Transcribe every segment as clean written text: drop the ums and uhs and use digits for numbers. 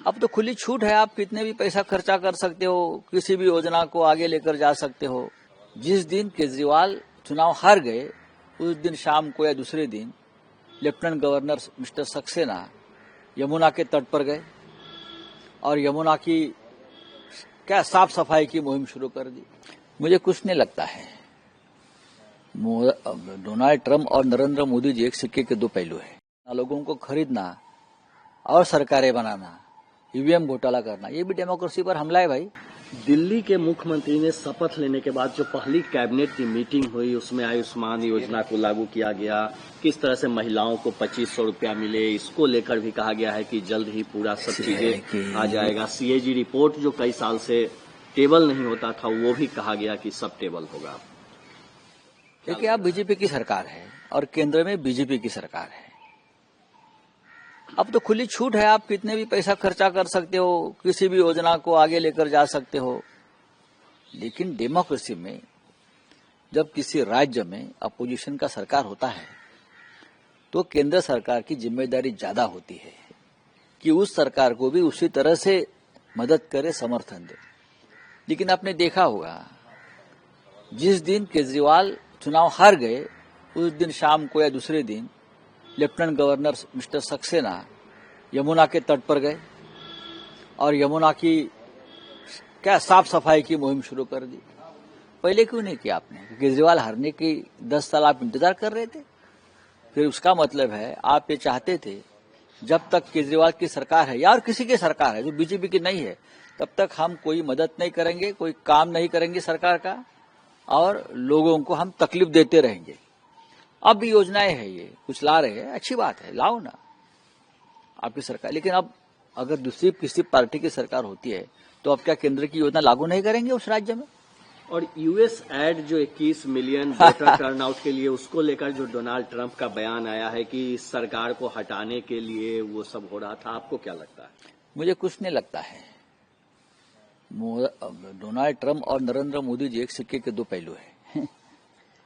अब तो खुली छूट है, आप कितने भी पैसा खर्चा कर सकते हो, किसी भी योजना को आगे लेकर जा सकते हो। जिस दिन केजरीवाल चुनाव हार गए उस दिन शाम को या दूसरे दिन lieutenant governor mister Saxena Yamuna के तट पर गए और यमुना की क्या साफ सफाई की मुहिम शुरू कर दी। मुझे कुछ नहीं लगता है। डोनाल्ड ट्रंप और नरेंद्र मोदी जी एक सिक्के के दो पहलू है। लोगों को खरीदना और सरकारें बनाना, ईवीएम घोटाला करना, ये भी डेमोक्रेसी पर हमला है भाई। दिल्ली के मुख्यमंत्री ने शपथ लेने के बाद जो पहली कैबिनेट की मीटिंग हुई उसमें आयुष्मान योजना को लागू किया गया। किस तरह से महिलाओं को 2500 रुपया मिले, इसको लेकर भी कहा गया है कि जल्द ही पूरा सब चीजें आ जाएगा। सीएजी रिपोर्ट जो कई साल से टेबल नहीं होता था वो भी कहा गया कि सब टेबल होगा। देखिए, आप बीजेपी की सरकार है और केंद्र में बीजेपी की सरकार है। अब तो खुली छूट है, आप कितने भी पैसा खर्चा कर सकते हो, किसी भी योजना को आगे लेकर जा सकते हो। लेकिन डेमोक्रेसी में जब किसी राज्य में अपोजिशन का सरकार होता है तो केंद्र सरकार की जिम्मेदारी ज्यादा होती है कि उस सरकार को भी उसी तरह से मदद करे, समर्थन दे। लेकिन आपने देखा होगा, जिस दिन केजरीवाल चुनाव हार गए उस दिन शाम को या दूसरे दिन lieutenant governor mister Saxena Yamuna के तट पर गए और यमुना की क्या साफ सफाई की मुहिम शुरू कर दी। पहले क्यों नहीं किया आपने? केजरीवाल हारने की 10 साल आप इंतजार कर रहे थे। फिर उसका मतलब है आप ये चाहते थे जब तक केजरीवाल की सरकार है या और किसी की सरकार है जो बीजेपी की नहीं है, तब तक हम कोई मदद नहीं करेंगे, कोई काम नहीं करेंगे सरकार का और लोगों को हम तकलीफ देते रहेंगे। अब भी योजनाएं है, ये कुछ ला रहे हैं, अच्छी बात है, लाओ ना आपकी सरकार। लेकिन अब अगर दूसरी किसी पार्टी की सरकार होती है तो अब क्या केंद्र की योजना लागू नहीं करेंगे उस राज्य में? और यूएस एड जो 21 मिलियन वोटर टर्नआउट के लिए, उसको लेकर जो डोनाल्ड ट्रंप का बयान आया है कि इस सरकार को हटाने के लिए वो सब हो रहा था, आपको क्या लगता है? मुझे कुछ नहीं लगता है। डोनाल्ड ट्रंप और नरेंद्र मोदी जी एक सिक्के के दो पहलू है।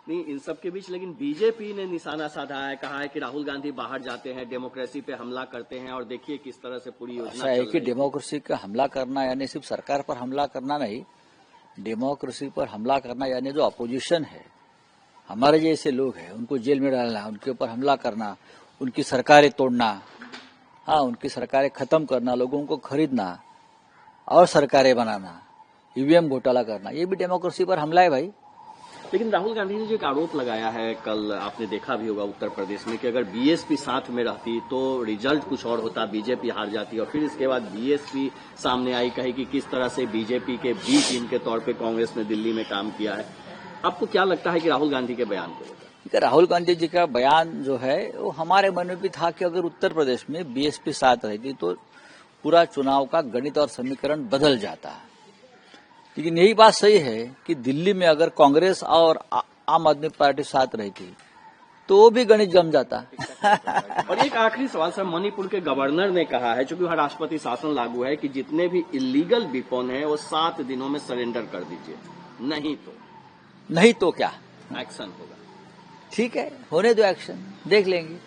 नहीं, इन सब के बीच लेकिन बीजेपी ने निशाना साधा है, कहा है कि राहुल गांधी बाहर जाते हैं, डेमोक्रेसी पे हमला करते हैं और देखिए किस तरह से पूरी योजना ऐसा है कि डेमोक्रेसी का हमला करना यानी सिर्फ सरकार पर हमला करना नहीं, डेमोक्रेसी पर हमला करना यानी जो अपोजिशन है, हमारे जैसे लोग हैं, उनको जेल में डालना, उनके ऊपर हमला करना, उनकी सरकारें तोड़ना, हाँ, उनकी सरकारें खत्म करना, लोगों को खरीदना और सरकारें बनाना, ईवीएम घोटाला करना, ये भी डेमोक्रेसी पर हमला है भाई। लेकिन राहुल गांधी ने जो एक आरोप लगाया है, कल आपने देखा भी होगा उत्तर प्रदेश में, कि अगर बीएसपी साथ में रहती तो रिजल्ट कुछ और होता, बीजेपी हार जाती। और फिर इसके बाद बीएसपी सामने आई, कही कि किस तरह से बीजेपी के बी टीम के तौर पे कांग्रेस ने दिल्ली में काम किया है। आपको क्या लगता है कि राहुल गांधी के बयान को? राहुल गांधी जी का बयान जो है वो हमारे मन में भी था कि अगर उत्तर प्रदेश में बीएसपी साथ रहती तो पूरा चुनाव का गणित और समीकरण बदल जाता। लेकिन यही बात सही है कि दिल्ली में अगर कांग्रेस और आम आदमी पार्टी साथ रहती तो वो भी गणित जम जाता। और एक आखिरी सवाल सर, मणिपुर के गवर्नर ने कहा है, चूंकि वहां राष्ट्रपति शासन लागू है, कि जितने भी इलीगल वेपन है वो 7 दिनों में सरेंडर कर दीजिए, नहीं तो क्या एक्शन होगा। ठीक है, होने दो एक्शन, देख लेंगे।